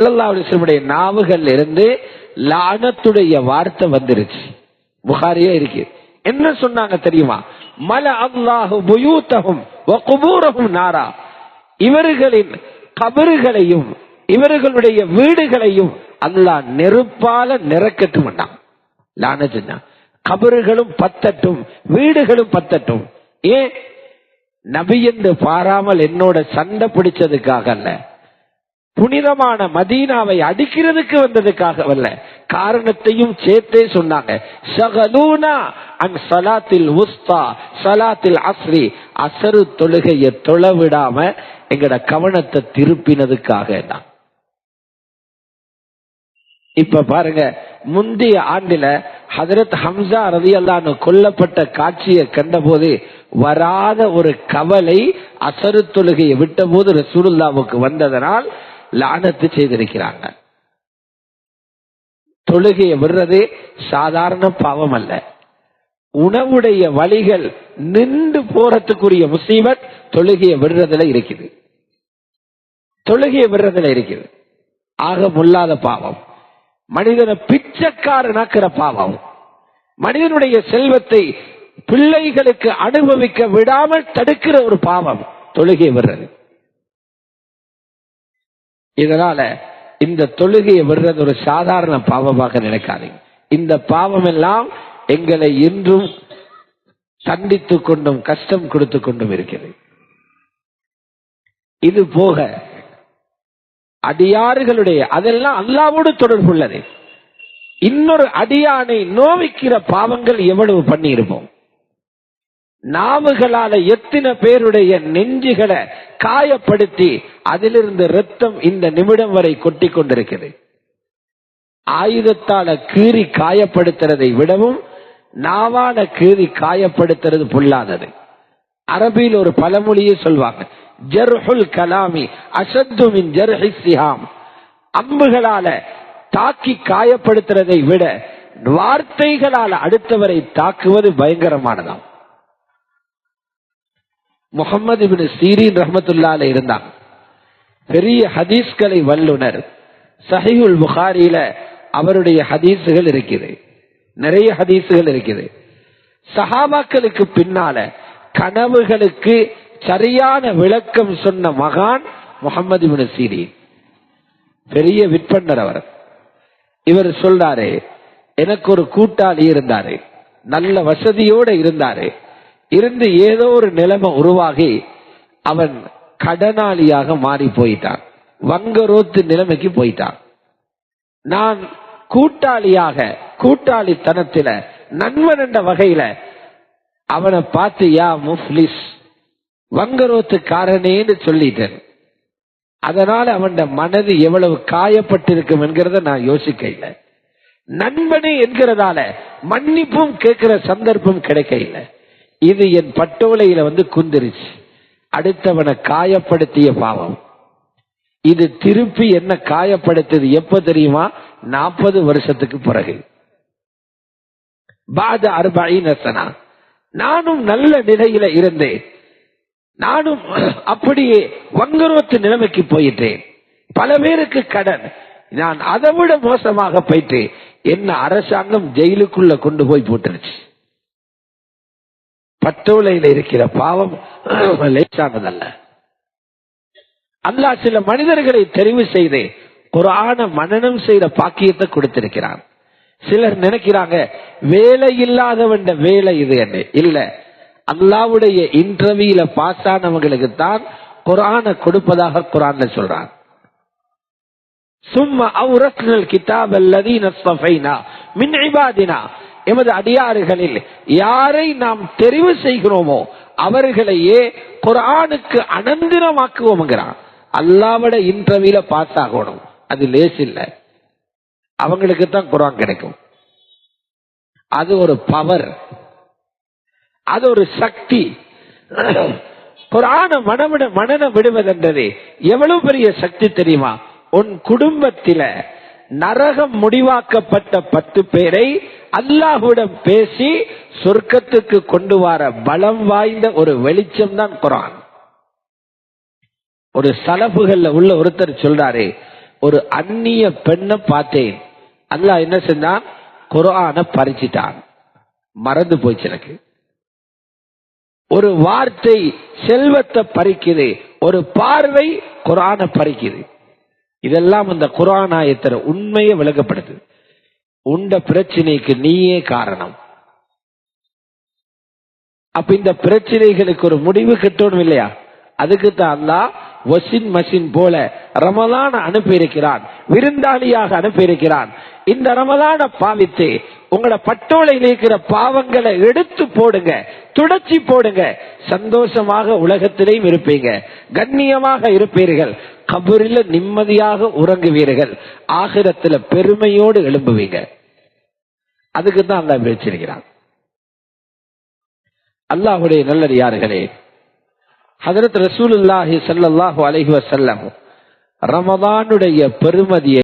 ஸல்லல்லாஹு அலைஹி வஸல்லம் நாவுகள் இருந்து லானத்துடைய வார்த்தை வந்துருச்சு. புகாரியே இருக்கு. என்ன சொன்னாங்க தெரியுமா? மல அல்லாஹு புயூதஹும் வ குபூரஹும் நாரா. இவர்களின் கபறுகளையும் இவர்களுடைய வீடுகளையும் அல்லாஹ் நெருப்பால நிரக்கட்டும். லானத்துனா கபறுகளும் பத்தட்டும், வீடுகளும் பத்தட்டும். ஏன்? நபி என்று பாராமல் என்னோட சண்டை பிடிச்சதுக்காக அல்ல, புனிதமான மதீனாவை அடிக்கிறதுக்கு வந்ததுக்காக அல்ல, காரணத்தையும் சேர்த்தே சொன்னாங்க. ஷகலூனா அன் ஸலாத்தில் உஸ்தா ஸலாத்தில் அஸ்ரி, அஸ்ரு தொழுகையை தொழவிடாம எங்கட கவனத்தை திருப்பினதுக்காக தான். இப்ப பாருங்க, முந்தைய ஆண்டில ஹஜ்ரத் ஹம்சா ரலியல்லாஹு அன்ஹு கொல்லப்பட்ட காட்சியை கண்டபோது வராத ஒரு கவலை அஸ்ரு தொழுகையை விட்ட போது ரசூலுல்லாஹ்வுக்கு வந்ததனால் லானத்து செய்திருக்கிறாங்க. தொழுகையை விடுறது சாதாரண பாவம் அல்ல. உணவுடைய வழிகள் நின்று போறதுக்குரிய முசீபத் தொழுகையை விடுறதுல இருக்குது. தொழுகையை விடுறதுல இருக்குது. ஆக முல்லாத பாவம், மனிதனை பிச்சைக்காரனாக்குற பாவம், மனிதனுடைய செல்வத்தை பிள்ளைகளுக்கு அனுபவிக்க விடாமல் தடுக்கிற ஒரு பாவம் தொழுகையை விடுறது. இதனால இந்த தொழுகையை விடுறது ஒரு சாதாரண பாவமாக நினைக்காதீங்க. இந்த பாவம் எல்லாம் எங்களை இன்றும் சந்தித்துக் கொண்டும் கஷ்டம் கொடுத்து கொண்டும் இருக்கிறது. இது போக அடியாறுகளுடைய அதெல்லாம் அல்லாஹ்வோடு தொடர்புள்ளது. இன்னொரு அடியானை நோவிக்கிற பாவங்கள் எவ்வளவு பண்ணி இருப்போம். நாவுகளால எத்தனை பேருடைய நெஞ்சுகளை காயப்படுத்தி அதிலிருந்து ரத்தம் இந்த நிமிடம் வரை கொட்டி கொண்டிருக்கிறது. ஆயுதத்தால கீறி காயப்படுத்துறதை விடவும் நாவால கீறி காயப்படுத்துறது பொல்லாதது. அரபியில் ஒரு பழமொழியே சொல்வாங்க, ஜர்ஹுல் கலாமி அஷத்து மின் ஜர்ஹி சிஹாம். அம்புகளால தாக்கி காயப்படுத்துறதை விட வார்த்தைகளால் அடுத்தவரை தாக்குவது பயங்கரமானதாம். முஹம்மது இப்னு சீரீன் ரஹ்மத்துல்லாஹி அலைஹி இருந்தாங்க. பெரிய ஹதீஸ்களை வல்லுனர். சஹீஹுல் புகாரியில அவருடைய ஹதீசுகள் இருக்குது, நிறைய ஹதீசுகள் இருக்குது. சஹாபாக்களுக்கு பின்னால கனவுகளுக்கு சரியான விளக்கம் சொன்ன மகான் முஹம்மது இப்னு சீரீன். பெரிய விற்பனர் அவர். இவர் சொல்றாரு, எனக்கு ஒரு கூட்டாளி இருந்தாரு, நல்ல வசதியோட இருந்தாரு. இருந்து ஏதோ ஒரு நிலைமை உருவாகி அவன் கடனாளியாக மாறி போயிட்டான், வங்கரோத்து நிலைமைக்கு போயிட்டான். நான் கூட்டாளியாக கூட்டாளித்தனத்தில நண்பன் என்ற வகையில அவனை பார்த்து யா முஃப்லிஸ், வங்கரோத்துக்காரனேன்னு சொல்லிட்டேன். அதனால அவன் மனது எவ்வளவு காயப்பட்டிருக்கும் என்கிறத நான் யோசிக்க இல்லை. நண்பனே என்கிறதால மன்னிப்பும் கேட்கிற சந்தர்ப்பம் கிடைக்க இல்லை. இது என் பட்டோலையில குந்திருச்சு. அடுத்தவனை காயப்படுத்திய பாவம். இது திருப்பி என்ன காயப்படுத்தது எப்ப தெரியுமா? 40 வருஷத்துக்கு பிறகு. பாத 40 சனா. நானும் நல்ல நிலையில இருந்தேன், நானும் அப்படியே வங்குரோத்து நிலைமைக்கு போயிட்டேன். பல பேருக்கு கடன், நான் அதை விட மோசமாக போயிட்டு என்ன அரசாங்கம் ஜெயிலுக்குள்ள கொண்டு போய் போட்டுருச்சு. பட்டோலையில் இருக்கிற பாவம் லேசானதல்ல. அல்லாஹ் சில மனிதர்களை தெரிவு செய்து குர்ஆன மனனம் செய்த பாக்கியத்தை கொடுத்திருக்கிறான். சிலர் நினைக்கிறாங்க வேலை இல்லாதவன் வேலை இது என்ன இல்ல, அல்லாஹ்வுடைய இன்டர்வியூல பாஸ் ஆனவங்களுக்கு தான் குர்ஆன கொடுப்பதாக குர்ஆன்ல சொல்றான். சும்ம அவ்ரஸ்னல் கிதாப் அல்லதீன ஸஃபைனா மின் இபாதினா, எமது அடியாறுகளில் யாரை நாம் தெரிவு செய்கிறோமோ அவர்களையே குர்ஆனுக்கு அனந்திரமாக்குவோம்ங்கிறான். அல்லாஹ்வோட இன்டர்வியூல பாஸ் ஆகணும், அது லேஸ் இல்ல. அவங்களுக்கு தான் குர்ஆன் கிடைக்கும். அது ஒரு பவர், அது ஒரு சக்தி. குர்ஆனை மனனம் விடுவதென்றது எவ்வளவு பெரிய சக்தி தெரியுமா? உன் குடும்பத்தில நரகம் முடிவாக்கப்பட்ட 10 பேரை அல்லாஹ்விடம் பேசி சொர்க்கத்துக்கு கொண்டு வர பலம் வாய்ந்த ஒரு வெளிச்சம் தான் குர்ஆன். ஒரு சலஃபுகள்ல உள்ள ஒருத்தர் சொல்றாரு, ஒரு அந்நிய பெண்ணை பார்த்தேன். அல்லாஹ் என்ன செஞ்சான்? குர்ஆனை பறிச்சிட்டான். மறந்து போச்சு எனக்கு. ஒரு வார்த்தை செல்வத்தை பறிக்குது, ஒரு பார்வை குர்ஆனை பறிக்குது. இதெல்லாம் இந்த குர்ஆன் ஆயத்துல உண்மையை விளக்கப்படுது. உண்ட பிரச்சனைக்கு நீயே காரணம். அப்ப இந்த பிரச்சனைகளுக்கு ஒரு முடிவு கட்டணும் இல்லையா? அதுக்கு தான் அல்லாஹ் வாஷிங் மெஷின் போல ரமலான் அனுப்பி இருக்கிறான், விருந்தாளியாக அனுப்பி இருக்கிறான். இந்த ரமலானை பாவித்து உங்களோட பட்டோலையில் இருக்கிற பாவங்களை எடுத்து போடுங்க, துடைச்சி போடுங்க. சந்தோஷமாக உலகத்திலேயும் இருப்பீங்க, கண்ணியமாக இருப்பீர்கள், கபரில் நிம்மதியாக உறங்குவீர்கள், ஆகிரத்தில் பெருமையோடு எழும்புவீங்க. அதுக்கு தான் அல்லாஹ் வச்சிருக்கிறான். அல்லாஹ்வுடைய நல்லடியார்களே, ஹஜ்ரத் ரசூலுல்லாஹி ஸல்லல்லாஹு அலைஹி வஸல்லம் ரமலானுடைய பெருமதியை